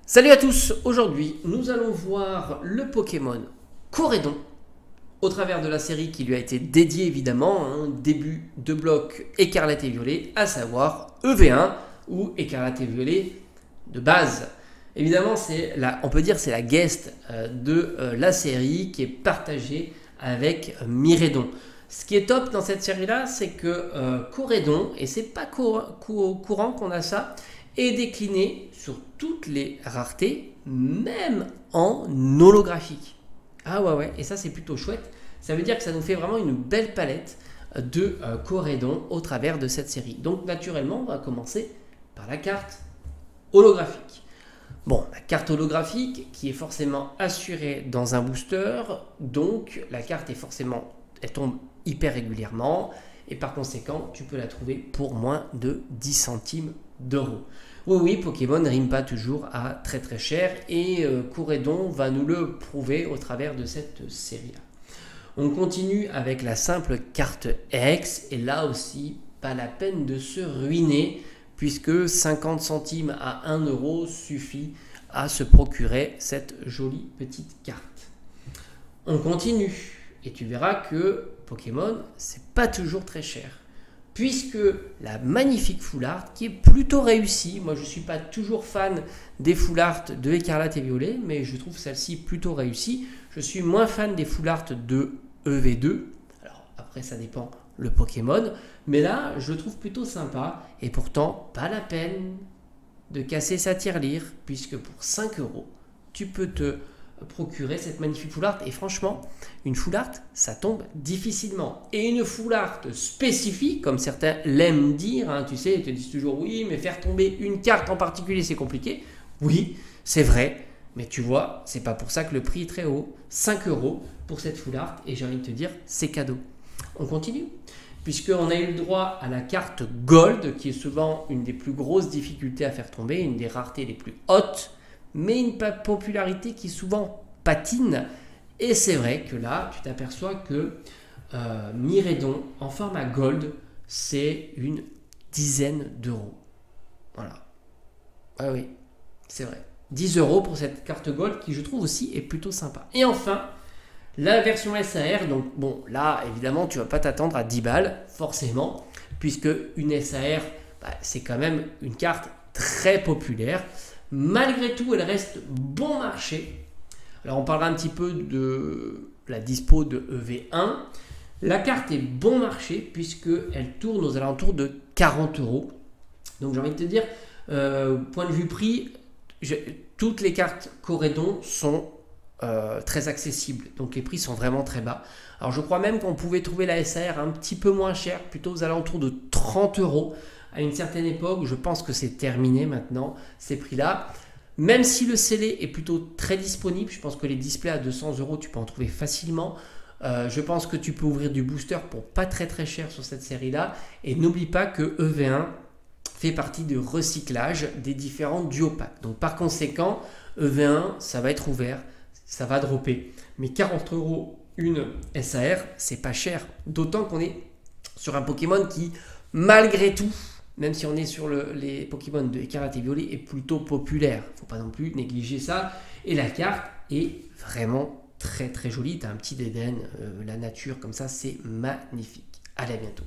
Salut à tous, aujourd'hui nous allons voir le Pokémon Corédon au travers de la série qui lui a été dédiée évidemment, début de bloc écarlate et violet, à savoir EV1 ou écarlate et violet de base. Évidemment on peut dire c'est la guest de la série qui est partagée avec Miraidon. Ce qui est top dans cette série là, c'est que Corédon, et c'est pas courant qu'on a ça, est décliné sur toutes les raretés, même en holographique. Ah ouais, et ça c'est plutôt chouette. Ça veut dire que ça nous fait vraiment une belle palette de Corédon au travers de cette série. Donc naturellement, on va commencer par la carte holographique. Bon, la carte holographique qui est forcément assurée dans un booster, donc la carte est forcément, elle tombe hyper régulièrement, et par conséquent, tu peux la trouver pour moins de 10 centimes d'euros. Oui, Pokémon ne rime pas toujours à très très cher, et Corédon va nous le prouver au travers de cette série-là. On continue avec la simple carte X, et là aussi, pas la peine de se ruiner, puisque 50 centimes à 1 euro suffit à se procurer cette jolie petite carte. On continue, et tu verras que Pokémon, c'est pas toujours très cher. Puisque la magnifique full art, qui est plutôt réussie, moi je ne suis pas toujours fan des full art de écarlate et violet, mais je trouve celle-ci plutôt réussie. Je suis moins fan des full art de EV2, alors après ça dépend le Pokémon, mais là je le trouve plutôt sympa, et pourtant pas la peine de casser sa tirelire, puisque pour 5 euros, tu peux te procurer cette magnifique full art. Et franchement, une full art, ça tombe difficilement. Et une full art spécifique, comme certains l'aiment dire, tu sais, ils te disent toujours oui, mais faire tomber une carte en particulier, c'est compliqué. Oui, c'est vrai, mais tu vois, c'est pas pour ça que le prix est très haut. 5 euros pour cette full art, et j'ai envie de te dire, c'est cadeau. On continue, puisqu'on a eu le droit à la carte Gold, qui est souvent une des plus grosses difficultés à faire tomber, une des raretés les plus hautes, mais une popularité qui souvent patine. Et c'est vrai que là, tu t'aperçois que Miraidon en format Gold, c'est une dizaine d'euros. Voilà. Ah oui, c'est vrai. 10 euros pour cette carte Gold qui, je trouve aussi, est plutôt sympa. Et enfin, la version SAR. Donc bon, là, évidemment, tu ne vas pas t'attendre à 10 balles, forcément, puisque une SAR, c'est quand même une carte très populaire. Malgré tout, elle reste bon marché. Alors, on parlera un petit peu de la dispo de EV1. La carte est bon marché puisqu'elle tourne aux alentours de 40 euros. Donc, j'ai envie de te dire, point de vue prix, toutes les cartes Corédon sont très accessibles. Donc, les prix sont vraiment très bas. Alors, je crois même qu'on pouvait trouver la SAR un petit peu moins chère, plutôt aux alentours de 30 euros. À une certaine époque, je pense que c'est terminé maintenant, ces prix-là. Même si le scellé est plutôt très disponible, je pense que les displays à 200 euros, tu peux en trouver facilement. Je pense que tu peux ouvrir du booster pour pas très très cher sur cette série-là. Et n'oublie pas que EV1 fait partie du recyclage des différents duopacks. Donc par conséquent, EV1, ça va être ouvert, ça va dropper. Mais 40 euros une SAR, c'est pas cher. D'autant qu'on est sur un Pokémon qui, malgré tout, même si on est sur les Pokémon de écarlate et violet, est plutôt populaire. Il ne faut pas non plus négliger ça. Et la carte est vraiment très très jolie. Tu as un petit dédain, la nature comme ça, c'est magnifique. Allez, à bientôt.